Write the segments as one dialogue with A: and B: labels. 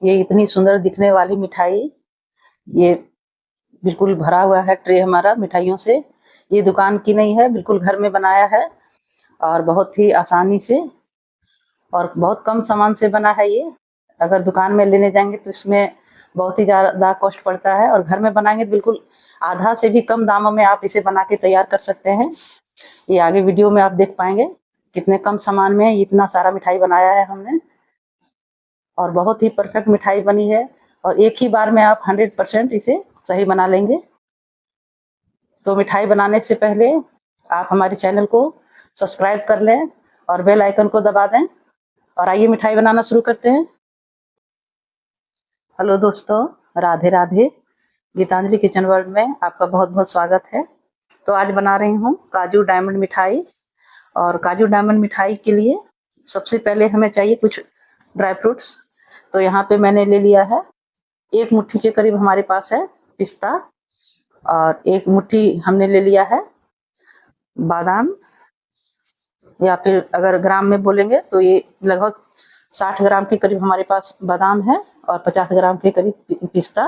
A: ये इतनी सुंदर दिखने वाली मिठाई, ये बिल्कुल भरा हुआ है ट्रे हमारा मिठाइयों से। ये दुकान की नहीं है, बिल्कुल घर में बनाया है और बहुत ही आसानी से और बहुत कम सामान से बना है ये। अगर दुकान में लेने जाएंगे तो इसमें बहुत ही ज़्यादा कॉस्ट पड़ता है और घर में बनाएंगे तो बिल्कुल आधा से भी कम दामों में आप इसे बना के तैयार कर सकते हैं। ये आगे वीडियो में आप देख पाएंगे कितने कम सामान में इतना सारा मिठाई बनाया है हमने और बहुत ही परफेक्ट मिठाई बनी है और एक ही बार में आप 100% इसे सही बना लेंगे। तो मिठाई बनाने से पहले आप हमारे चैनल को सब्सक्राइब कर लें और बेल आइकन को दबा दें और आइए मिठाई बनाना शुरू करते हैं। हेलो दोस्तों, राधे राधे। गीतांजलि किचन वर्ल्ड में आपका बहुत बहुत स्वागत है। तो आज बना रही हूँ काजू डायमंड मिठाई और काजू डायमंड मिठाई के लिए सबसे पहले हमें चाहिए कुछ ड्राई फ्रूट्स। तो यहाँ पे मैंने ले लिया है 1 मुट्ठी के करीब हमारे पास है पिस्ता और 1 मुट्ठी हमने ले लिया है बादाम, या फिर अगर ग्राम में बोलेंगे तो ये लगभग 60 ग्राम के करीब हमारे पास बादाम है और 50 ग्राम के करीब पिस्ता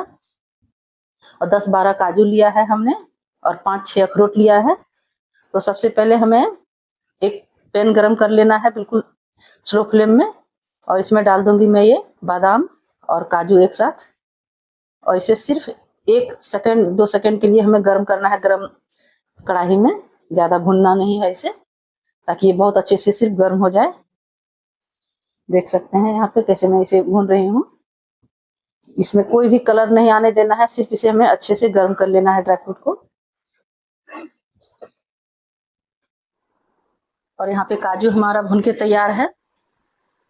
A: और 10-12 काजू लिया है हमने और 5-6 अखरोट लिया है। तो सबसे पहले हमें एक पैन गरम कर लेना है बिल्कुल स्लो फ्लेम में और इसमें डाल दूंगी मैं ये बादाम और काजू एक साथ और इसे सिर्फ 1 सेकंड 2 सेकंड के लिए हमें गर्म करना है गरम कढ़ाई में। ज़्यादा भूनना नहीं है इसे, ताकि ये बहुत अच्छे से सिर्फ गर्म हो जाए। देख सकते हैं यहाँ पे कैसे मैं इसे भून रही हूँ। इसमें कोई भी कलर नहीं आने देना है, सिर्फ इसे हमें अच्छे से गर्म कर लेना है ड्राई फ्रूट को। और यहाँ पे काजू हमारा भून के तैयार है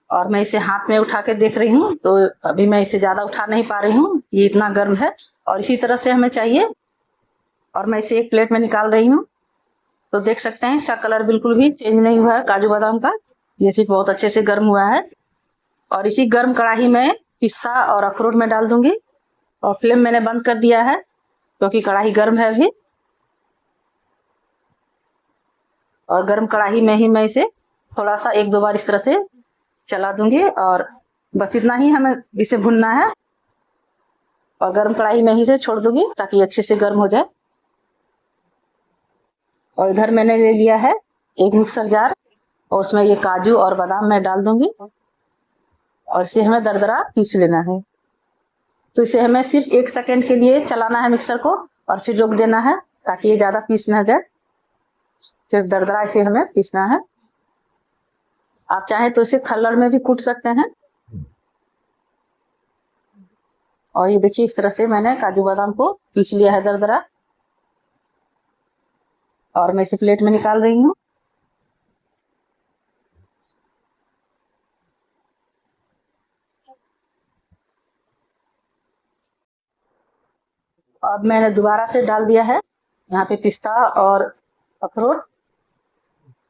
A: और मैं इसे हाथ में उठा के देख रही हूँ, तो अभी मैं इसे ज़्यादा उठा नहीं पा रही हूँ, ये इतना गर्म है और इसी तरह से हमें चाहिए। और मैं इसे एक प्लेट में निकाल रही हूँ। तो देख सकते हैं इसका कलर बिल्कुल भी चेंज नहीं हुआ है काजू बादाम का, ये सिर्फ बहुत अच्छे से गर्म हुआ है। और इसी गर्म कढ़ाई में पिस्ता और अखरोट में डाल दूंगी और फ्लेम मैंने बंद कर दिया है क्योंकि कढ़ाई गर्म है अभी। और गर्म कढ़ाई में ही मैं इसे थोड़ा सा 1-2 बार इस तरह से चला दूंगी और बस इतना ही हमें इसे भुनना है और गर्म कढ़ाई में ही इसे छोड़ दूंगी ताकि अच्छे से गर्म हो जाए। और इधर मैंने ले लिया है एक मिक्सर जार और उसमें ये काजू और बादाम मैं डाल दूंगी और इसे हमें दरदरा पीस लेना है। तो इसे हमें सिर्फ 1 सेकंड के लिए चलाना है मिक्सर को और फिर रोक देना है ताकि ये ज़्यादा पीस ना जाए, सिर्फ दरदरा इसे हमें पीसना है। आप चाहें तो इसे खल्लड़ में भी कूट सकते हैं। और ये देखिए इस तरह से मैंने काजू बादाम को पीस लिया है दरदरा और मैं इसे प्लेट में निकाल रही हूँ। अब मैंने दोबारा से डाल दिया है यहाँ पे पिस्ता और अखरोट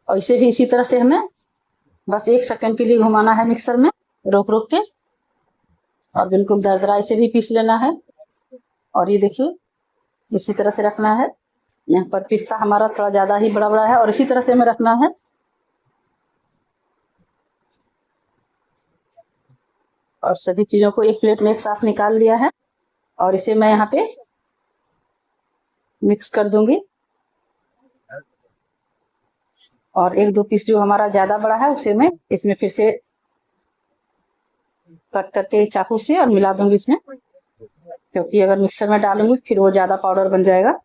A: और इसे भी इसी तरह से हमें बस 1 सेकंड के लिए घुमाना है मिक्सर में रोक रोक के और बिल्कुल दरदरा इसे भी पीस लेना है। और ये देखिए इसी तरह से रखना है। यहाँ पर पिस्ता हमारा थोड़ा ज़्यादा ही बड़ा बड़ा है और इसी तरह से हमें रखना है। और सभी चीज़ों को एक प्लेट में एक साथ निकाल लिया है और इसे मैं यहाँ पे मिक्स कर दूंगी और 1-2 पीस जो हमारा ज़्यादा बड़ा है उसे मैं इसमें फिर से कट करके चाकू से और मिला दूंगी इसमें, क्योंकि अगर मिक्सर में डालूंगी फिर वो ज़्यादा पाउडर बन जाएगा।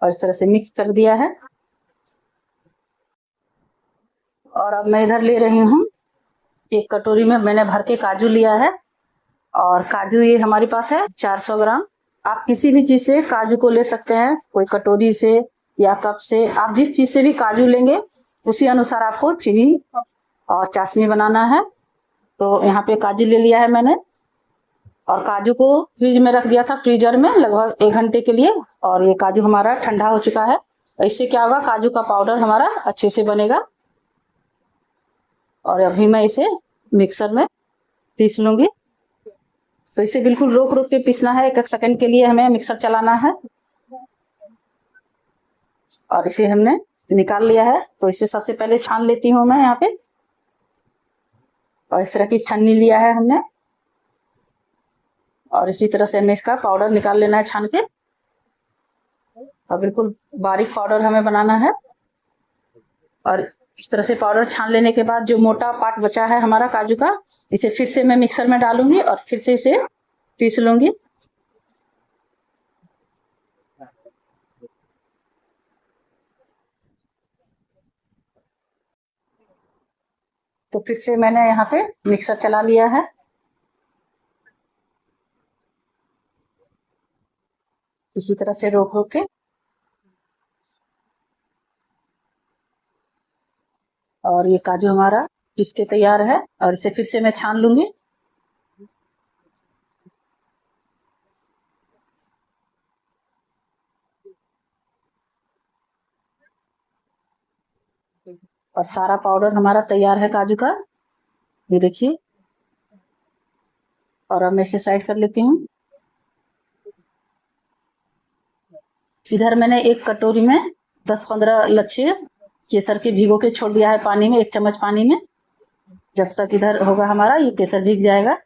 A: और इस तरह से मिक्स कर दिया है। और अब मैं इधर ले रही हूँ एक कटोरी में मैंने भर के काजू लिया है और काजू ये हमारे पास है 400 ग्राम। आप किसी भी चीज़ से काजू को ले सकते हैं, कोई कटोरी से या कप से, आप जिस चीज़ से भी काजू लेंगे उसी अनुसार आपको चीनी और चाशनी बनाना है। तो यहाँ पे काजू ले लिया है मैंने और काजू को फ्रिज में रख दिया था फ्रीजर में लगभग 1 घंटे के लिए और ये काजू हमारा ठंडा हो चुका है। इससे क्या होगा, काजू का पाउडर हमारा अच्छे से बनेगा। और अभी मैं इसे मिक्सर में पीस लूंगी। तो इसे बिल्कुल रोक रोक के पीसना है, 1 सेकंड के लिए हमें मिक्सर चलाना है। और इसे हमने निकाल लिया है तो इसे सबसे पहले छान लेती हूँ मैं यहाँ पे। और इस तरह की छन्नी लिया है हमने, और इसी तरह से हमें इसका पाउडर निकाल लेना है छान के। और बिल्कुल बारीक पाउडर हमें बनाना है। और इस तरह से पाउडर छान लेने के बाद जो मोटा पार्ट बचा है हमारा काजू का, इसे फिर से मैं मिक्सर में डालूंगी और फिर से इसे पीस लूंगी। तो फिर से मैंने यहाँ पे मिक्सर चला लिया है। इसी तरह से रोक रोक के, और ये काजू हमारा पीस के तैयार है। और इसे फिर से मैं छान लूंगी। और सारा पाउडर हमारा तैयार है काजू का, ये देखिए। और अब मैं इसे साइड कर लेती हूँ। इधर मैंने एक कटोरी में 10-15 लच्छे केसर के भिगो के छोड़ दिया है पानी में, 1 चम्मच पानी में। जब तक इधर होगा हमारा ये केसर भीग जाएगा।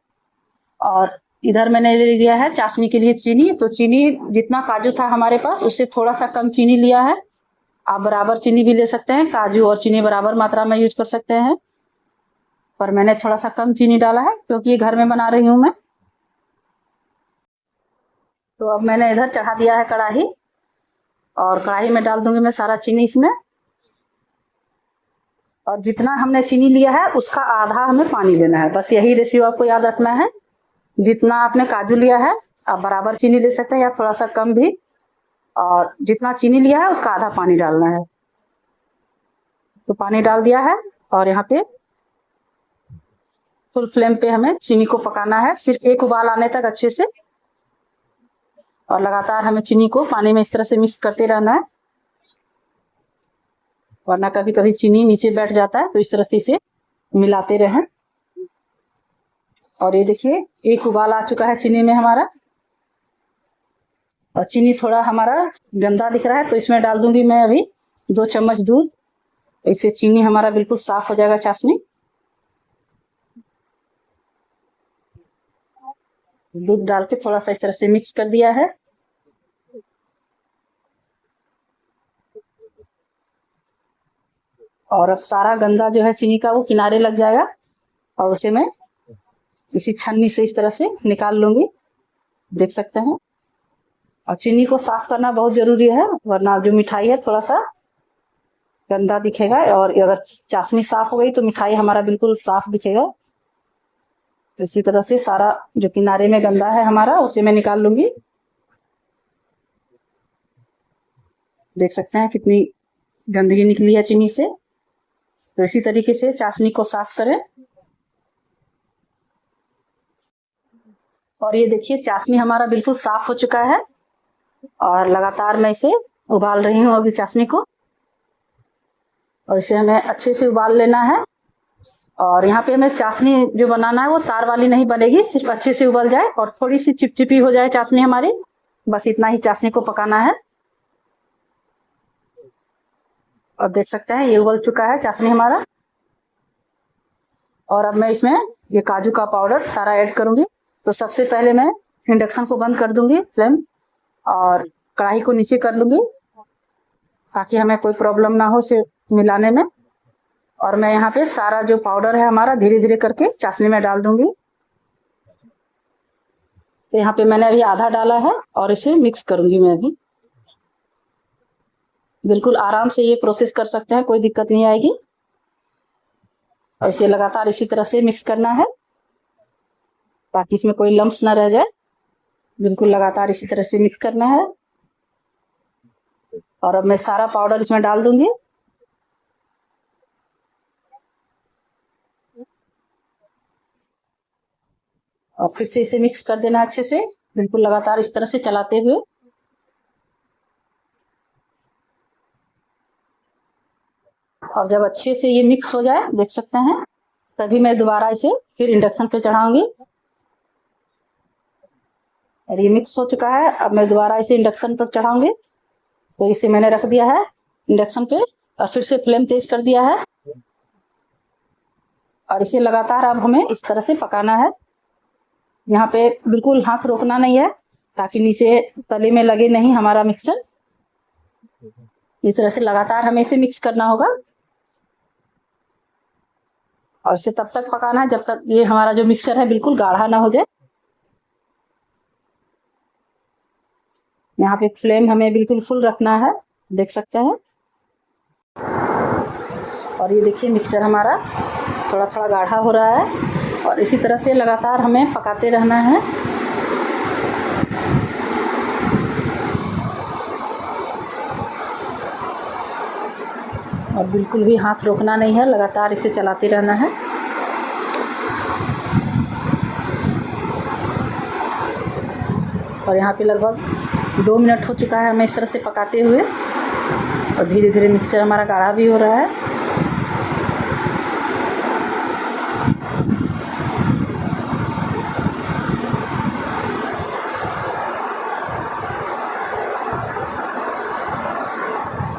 A: और इधर मैंने ले लिया है चाशनी के लिए चीनी। तो चीनी जितना काजू था हमारे पास उससे थोड़ा सा कम चीनी लिया है। आप बराबर चीनी भी ले सकते हैं, काजू और चीनी बराबर मात्रा में यूज कर सकते हैं, पर मैंने थोड़ा सा कम चीनी डाला है क्योंकि ये घर में बना रही हूँ मैं। तो अब मैंने इधर चढ़ा दिया है कढ़ाई, और कढ़ाई में डाल दूंगी मैं सारा चीनी इसमें। और जितना हमने चीनी लिया है उसका आधा हमें पानी लेना है, बस यही रेशियो आपको याद रखना है। जितना आपने काजू लिया है आप बराबर चीनी ले सकते हैं या थोड़ा सा कम भी। और जितना चीनी लिया है उसका आधा पानी डालना है। तो पानी डाल दिया है, और यहाँ पे फुल फ्लेम पे हमें चीनी को पकाना है, सिर्फ एक उबाल आने तक अच्छे से। और लगातार हमें चीनी को पानी में इस तरह से मिक्स करते रहना है, वरना कभी कभी चीनी नीचे बैठ जाता है। तो इस तरह से इसे मिलाते रहें। और ये देखिए एक उबाल आ चुका है चीनी में हमारा, और चीनी थोड़ा हमारा गंदा दिख रहा है तो इसमें डाल दूंगी मैं अभी 2 चम्मच दूध। इससे चीनी हमारा बिल्कुल साफ हो जाएगा चाशनी। दूध डाल के थोड़ा सा इस तरह से मिक्स कर दिया है। और अब सारा गंदा जो है चीनी का वो किनारे लग जाएगा, और उसे मैं इसी छन्नी से इस तरह से निकाल लूंगी, देख सकते हैं। और चीनी को साफ करना बहुत जरूरी है, वरना जो मिठाई है थोड़ा सा गंदा दिखेगा। और अगर चाशनी साफ हो गई तो मिठाई हमारा बिल्कुल साफ दिखेगा। तो इसी तरह से सारा जो किनारे में गंदा है हमारा उसे मैं निकाल लूंगी। देख सकते हैं कितनी गंदगी निकली है चीनी से। तो इसी तरीके से चाशनी को साफ करें। और ये देखिए चाशनी हमारा बिल्कुल साफ हो चुका है, और लगातार मैं इसे उबाल रही हूँ अभी चाशनी को। और इसे हमें अच्छे से उबाल लेना है। और यहाँ पे हमें चाशनी जो बनाना है वो तार वाली नहीं बनेगी, सिर्फ अच्छे से उबल जाए और थोड़ी सी चिपचिपी हो जाए चाशनी हमारी, बस इतना ही चाशनी को पकाना है। और देख सकते हैं ये उबल चुका है चाशनी हमारा। और अब मैं इसमें ये काजू का पाउडर सारा ऐड करूंगी। तो सबसे पहले मैं इंडक्शन को बंद कर दूंगी फ्लेम, और कढ़ाई को नीचे कर लूंगी ताकि हमें कोई प्रॉब्लम ना हो इसे मिलाने में। और मैं यहाँ पे सारा जो पाउडर है हमारा धीरे धीरे करके चाशनी में डाल दूंगी। तो यहाँ पे मैंने अभी आधा डाला है, और इसे मिक्स करूंगी मैं अभी। बिल्कुल आराम से ये प्रोसेस कर सकते हैं, कोई दिक्कत नहीं आएगी। और इसे लगातार इसी तरह से मिक्स करना है ताकि इसमें कोई लम्स ना रह जाए। बिल्कुल लगातार इसी तरह से मिक्स करना है। और अब मैं सारा पाउडर इसमें डाल दूंगी। और फिर से इसे मिक्स कर देना अच्छे से, बिल्कुल लगातार इस तरह से चलाते हुए। और जब अच्छे से ये मिक्स हो जाए, देख सकते हैं, तभी मैं दोबारा इसे फिर इंडक्शन पे चढ़ाऊंगी। और ये मिक्स हो चुका है, अब मैं दोबारा इसे इंडक्शन पर चढ़ाऊंगी। तो इसे मैंने रख दिया है इंडक्शन पे, और फिर से फ्लेम तेज कर दिया है। और इसे लगातार अब हमें इस तरह से पकाना है। यहाँ पे बिल्कुल हाथ रोकना नहीं है ताकि नीचे तले में लगे नहीं हमारा मिक्सचर। इस तरह से लगातार हमें इसे मिक्स करना होगा और इसे तब तक पकाना है जब तक ये हमारा जो मिक्सचर है बिल्कुल गाढ़ा ना हो जाए। यहाँ पे फ्लेम हमें बिल्कुल फुल रखना है, देख सकते हैं। और ये देखिए मिक्सचर हमारा थोड़ा थोड़ा गाढ़ा हो रहा है और इसी तरह से लगातार हमें पकाते रहना है। और बिल्कुल भी हाथ रोकना नहीं है, लगातार इसे चलाते रहना है। और यहाँ पे लगभग 2 मिनट हो चुका है हमें इस तरह से पकाते हुए और धीरे धीरे मिक्सचर हमारा गाढ़ा भी हो रहा है।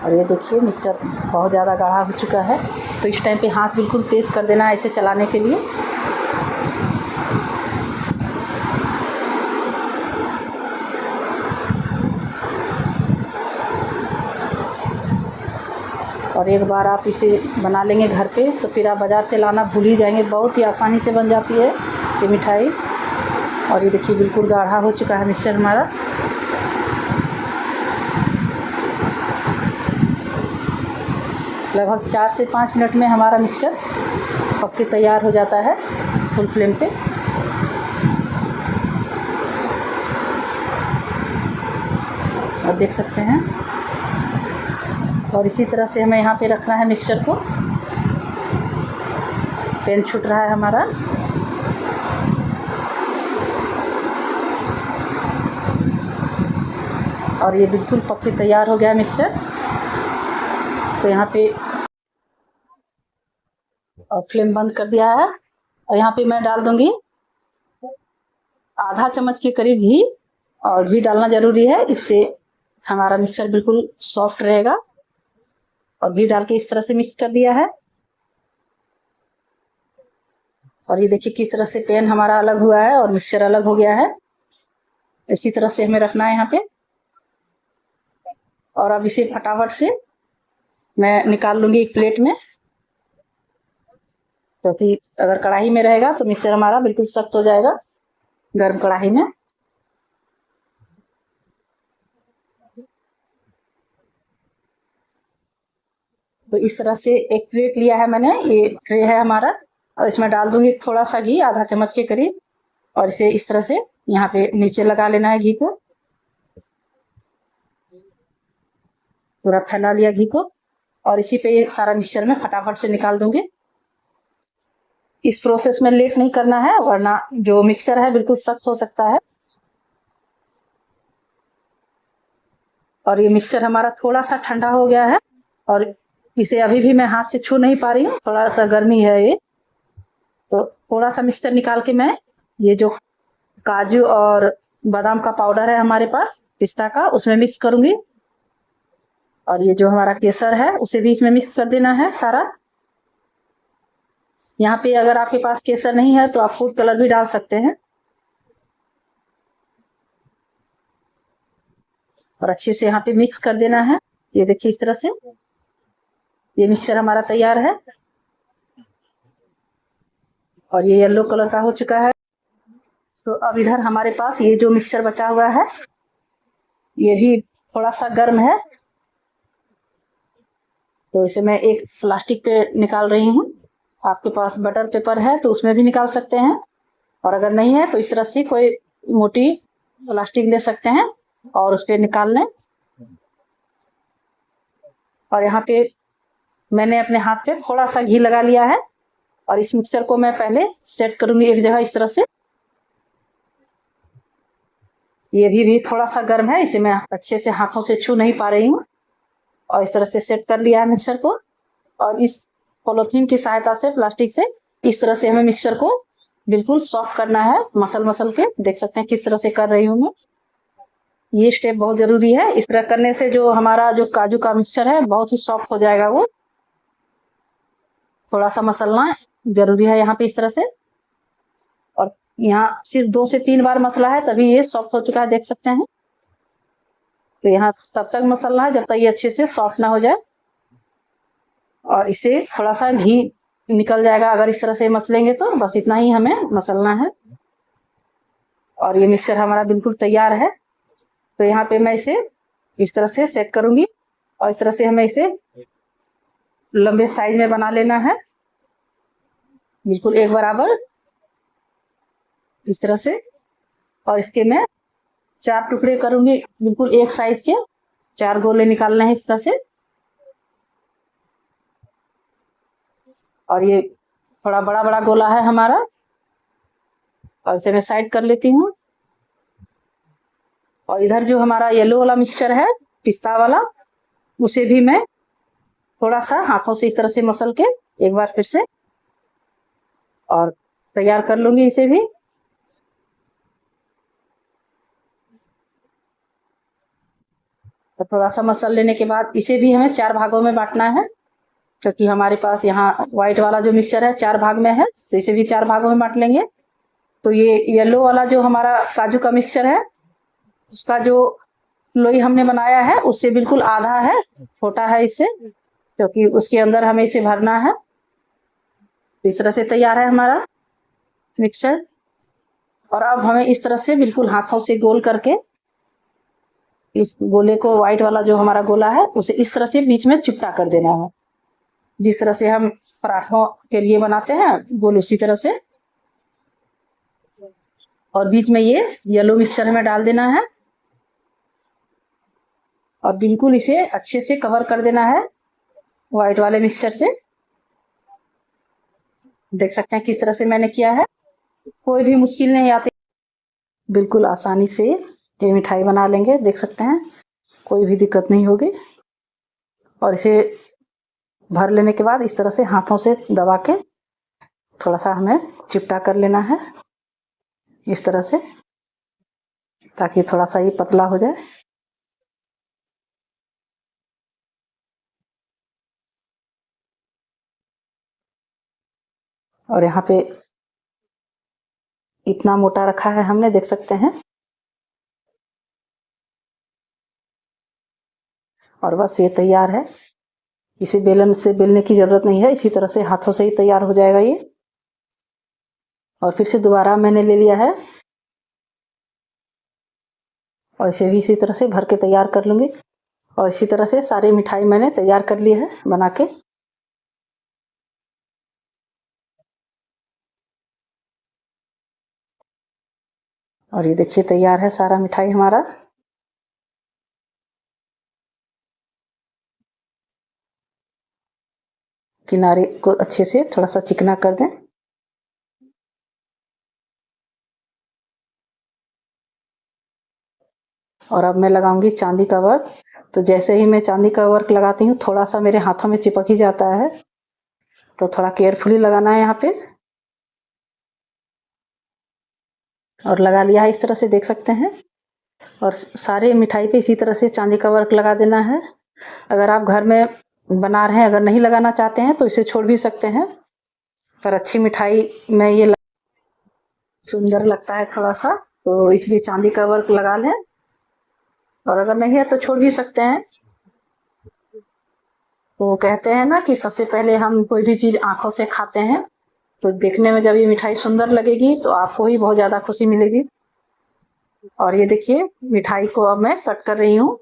A: और ये देखिए मिक्सचर बहुत ज़्यादा गाढ़ा हो चुका है, तो इस टाइम पे हाथ बिल्कुल तेज़ कर देना है इसे चलाने के लिए। और एक बार आप इसे बना लेंगे घर पे तो फिर आप बाज़ार से लाना भूल ही जाएंगे। बहुत ही आसानी से बन जाती है ये मिठाई। और ये देखिए बिल्कुल गाढ़ा हो चुका है मिक्सचर हमारा। लगभग 4 से 5 मिनट में हमारा मिक्सचर पक के तैयार हो जाता है फुल फ्लेम पे। आप देख सकते हैं। और इसी तरह से हमें यहाँ पे रखना है मिक्सचर को। पेन छूट रहा है हमारा। और ये बिल्कुल पक के तैयार हो गया मिक्सचर। तो यहाँ पे और फ्लेम बंद कर दिया है और यहाँ पे मैं डाल दूंगी आधा चम्मच के करीब घी। और घी डालना ज़रूरी है, इससे हमारा मिक्सचर बिल्कुल सॉफ्ट रहेगा। और घी डाल के इस तरह से मिक्स कर दिया है। और ये देखिए किस तरह से पेन हमारा अलग हुआ है और मिक्सचर अलग हो गया है। इसी तरह से हमें रखना है यहाँ पे। और अब इसे फटाफट से मैं निकाल लूँगी एक प्लेट में, क्योंकि अगर कढ़ाई में रहेगा तो मिक्सचर हमारा बिल्कुल सख्त हो जाएगा गर्म कढ़ाई में। तो इस तरह से एक प्लेट लिया है मैंने, ये ट्रे है हमारा। और इसमें डाल दूंगी थोड़ा सा घी, आधा चम्मच के करीब। और इसे इस तरह से यहाँ पे नीचे लगा लेना है घी को। पूरा फैला लिया घी को और इसी पे ये सारा मिक्सचर में फटाफट से निकाल दूंगी। इस प्रोसेस में लेट नहीं करना है वरना जो मिक्सचर है बिल्कुल सख्त हो सकता है। और ये मिक्सचर हमारा थोड़ा सा ठंडा हो गया है और इसे अभी भी मैं हाथ से छू नहीं पा रही हूँ, थोड़ा सा गर्मी है ये। तो थोड़ा सा मिक्सचर निकाल के मैं ये जो काजू और बादाम का पाउडर है हमारे पास पिस्ता का, उसमें मिक्स करूंगी। और ये जो हमारा केसर है उसे भी इसमें मिक्स कर देना है सारा। यहाँ पे अगर आपके पास केसर नहीं है तो आप फूड कलर भी डाल सकते हैं। और अच्छे से यहाँ पे मिक्स कर देना है। ये देखिए इस तरह से ये मिक्सचर हमारा तैयार है और ये येलो कलर का हो चुका है। तो अब इधर हमारे पास ये जो मिक्सचर बचा हुआ है ये भी थोड़ा सा गर्म है, तो इसे मैं एक प्लास्टिक पे निकाल रही हूँ। आपके पास बटर पेपर है तो उसमें भी निकाल सकते हैं, और अगर नहीं है तो इस तरह से कोई मोटी प्लास्टिक ले सकते हैं और उस पर निकाल लें। और यहाँ पे मैंने अपने हाथ पे थोड़ा सा घी लगा लिया है और इस मिक्सचर को मैं पहले सेट करूंगी एक जगह इस तरह से। ये भी थोड़ा सा गर्म है, इसे मैं अच्छे से हाथों से छू नहीं पा रही हूँ। और इस तरह से सेट कर लिया है मिक्सचर को। और इस पॉलीथीन की सहायता से, प्लास्टिक से, इस तरह से हमें मिक्सचर को बिल्कुल सॉफ्ट करना है, मसल मसल के। देख सकते हैं किस तरह से कर रही हूँ मैं। ये स्टेप बहुत जरूरी है। इस तरह करने से जो हमारा जो काजू का मिक्सचर है बहुत ही सॉफ्ट हो जाएगा। वो थोड़ा सा मसलना है जरूरी है यहाँ पे इस तरह से। और यहाँ सिर्फ 2 से 3 बार मसला है तभी ये सॉफ्ट हो चुका है, देख सकते हैं। तो यहाँ तब तक मसलना है जब तक ये अच्छे से सॉफ्ट ना हो जाए, और इसे थोड़ा सा घी निकल जाएगा अगर इस तरह से मसलेंगे तो। बस इतना ही हमें मसलना है। और ये मिक्सचर हमारा बिल्कुल तैयार है। तो यहाँ पे मैं इसे इस तरह से सेट करूंगी, और इस तरह से हमें इसे लंबे साइज में बना लेना है, बिल्कुल एक बराबर इस तरह से। और इसके मैं 4 टुकड़े करूंगी, बिल्कुल एक साइज के 4 गोले निकालने हैं इस तरह से। और ये थोड़ा बड़ा बड़ा गोला है हमारा, और इसे मैं साइड कर लेती हूँ। और इधर जो हमारा येलो वाला मिक्सचर है, पिस्ता वाला, उसे भी मैं थोड़ा सा हाथों से इस तरह से मसल के एक बार फिर से और तैयार कर लूंगी इसे भी। तो थोड़ा सा मसल लेने के बाद इसे भी हमें 4 भागों में बांटना है, क्योंकि हमारे पास यहाँ व्हाइट वाला जो मिक्सचर है 4 भाग में है, तो इसे भी 4 भागों में बांट लेंगे। तो ये येलो वाला जो हमारा काजू का मिक्सचर है, उसका जो लोई हमने बनाया है उससे बिल्कुल आधा है, छोटा है इससे, क्योंकि उसके अंदर हमें इसे भरना है। तो इस तरह से तैयार है हमारा मिक्सचर। और अब हमें इस तरह से बिल्कुल हाथों से गोल करके इस गोले को, व्हाइट वाला जो हमारा गोला है, उसे इस तरह से बीच में चिपटा कर देना है, जिस तरह से हम पराठों के लिए बनाते हैं गोल, उसी तरह से। और बीच में ये येलो मिक्सचर हमें डाल देना है, और बिल्कुल इसे अच्छे से कवर कर देना है व्हाइट वाले मिक्सचर से। देख सकते हैं किस तरह से मैंने किया है, कोई भी मुश्किल नहीं आती, बिल्कुल आसानी से ये मिठाई बना लेंगे, देख सकते हैं कोई भी दिक्कत नहीं होगी। और इसे भर लेने के बाद इस तरह से हाथों से दबा के थोड़ा सा हमें चिपटा कर लेना है इस तरह से, ताकि थोड़ा सा ये पतला हो जाए। और यहाँ पे इतना मोटा रखा है हमने, देख सकते हैं। और बस ये तैयार है, इसे बेलन से बेलने की जरूरत नहीं है, इसी तरह से हाथों से ही तैयार हो जाएगा ये। और फिर से दोबारा मैंने ले लिया है, और इसे भी इसी तरह से भर के तैयार कर लूंगी। और इसी तरह से सारी मिठाई मैंने तैयार कर ली है बना के। और ये देखिए तैयार है सारा मिठाई हमारा। किनारे को अच्छे से थोड़ा सा चिकना कर दें। और अब मैं लगाऊंगी चांदी का वर्क। तो जैसे ही मैं चांदी का वर्क लगाती हूँ, थोड़ा सा मेरे हाथों में चिपक ही जाता है, तो थोड़ा केयरफुली लगाना है यहाँ पे। और लगा लिया है इस तरह से, देख सकते हैं। और सारे मिठाई पे इसी तरह से चांदी का वर्क लगा देना है। अगर आप घर में बना रहे हैं, अगर नहीं लगाना चाहते हैं तो इसे छोड़ भी सकते हैं, पर अच्छी मिठाई में ये सुंदर लगता है थोड़ा सा, तो इसलिए चांदी का वर्क लगा लें। और अगर नहीं है तो छोड़ भी सकते हैं। तो कहते हैं ना कि सबसे पहले हम कोई भी चीज़ आंखों से खाते हैं, तो देखने में जब ये मिठाई सुंदर लगेगी तो आपको ही बहुत ज़्यादा खुशी मिलेगी। और ये देखिए मिठाई को अब मैं कट कर रही हूँ।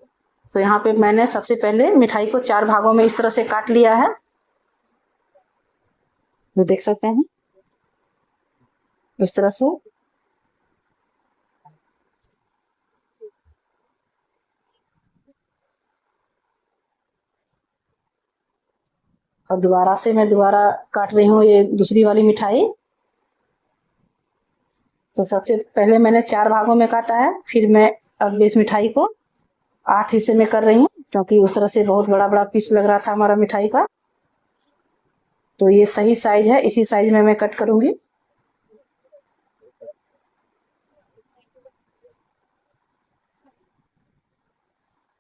A: तो यहाँ पे मैंने सबसे पहले मिठाई को 4 भागों में इस तरह से काट लिया है, ये देख सकते हैं इस तरह से। और दोबारा से मैं दोबारा काट रही हूँ ये दूसरी वाली मिठाई। तो सबसे पहले मैंने 4 भागों में काटा है, फिर मैं अब इस मिठाई को 8 हिस्से में कर रही हूँ, क्योंकि उस तरह से बहुत बड़ा बड़ा पीस लग रहा था हमारा मिठाई का। तो ये सही साइज है, इसी साइज में मैं कट करूंगी।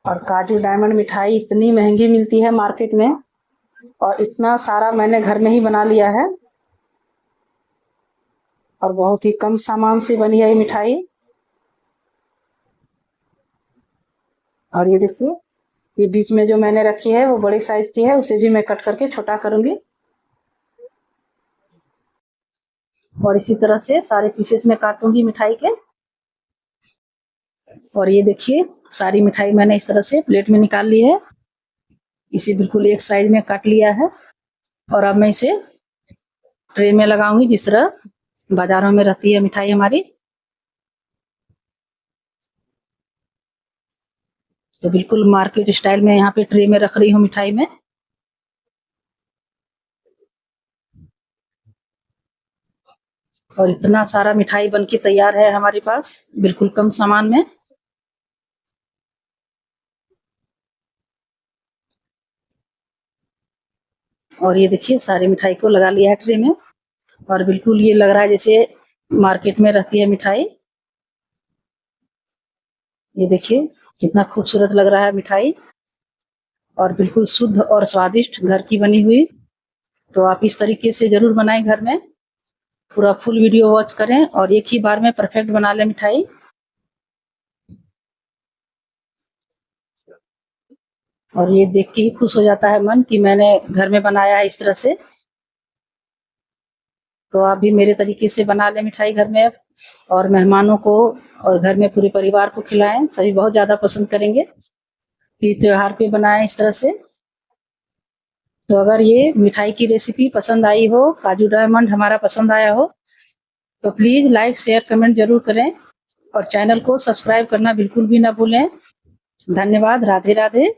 A: और काजू डायमंड मिठाई इतनी महंगी मिलती है मार्केट में, और इतना सारा मैंने घर में ही बना लिया है, और बहुत ही कम सामान से बनी है ये मिठाई। और ये देखिए, ये बीच में जो मैंने रखी है वो बड़ी साइज की है, उसे भी मैं कट करके छोटा करूंगी। और इसी तरह से सारे पीसेस में काटूंगी मिठाई के। और ये देखिए, सारी मिठाई मैंने इस तरह से प्लेट में निकाल ली है। इसे बिल्कुल एक साइज में काट लिया है। और अब मैं इसे ट्रे में लगाऊंगी, जिस तरह बाजारों में रहती है मिठाई हमारी। तो बिल्कुल मार्केट स्टाइल में यहाँ पे ट्रे में रख रही हूँ मिठाई में। और इतना सारा मिठाई बनके तैयार है हमारे पास, बिल्कुल कम सामान में। और ये देखिए, सारी मिठाई को लगा लिया है ट्रे में। और बिल्कुल ये लग रहा है जैसे मार्केट में रहती है मिठाई। ये देखिए, कितना खूबसूरत लग रहा है मिठाई, और बिल्कुल शुद्ध और स्वादिष्ट घर की बनी हुई। तो आप इस तरीके से जरूर बनाएं घर में। पूरा फुल वीडियो वॉच करें और एक ही बार में परफेक्ट बना लें मिठाई। और ये देख के ही खुश हो जाता है मन कि मैंने घर में बनाया है इस तरह से। तो आप भी मेरे तरीके से बना लें मिठाई घर में, और मेहमानों को और घर में पूरे परिवार को खिलाएं। सभी बहुत ज़्यादा पसंद करेंगे। तीज त्योहार पे बनाएं इस तरह से। तो अगर ये मिठाई की रेसिपी पसंद आई हो, काजू डायमंड हमारा पसंद आया हो, तो प्लीज़ लाइक शेयर कमेंट जरूर करें। और चैनल को सब्सक्राइब करना बिल्कुल भी ना भूलें। धन्यवाद। राधे राधे।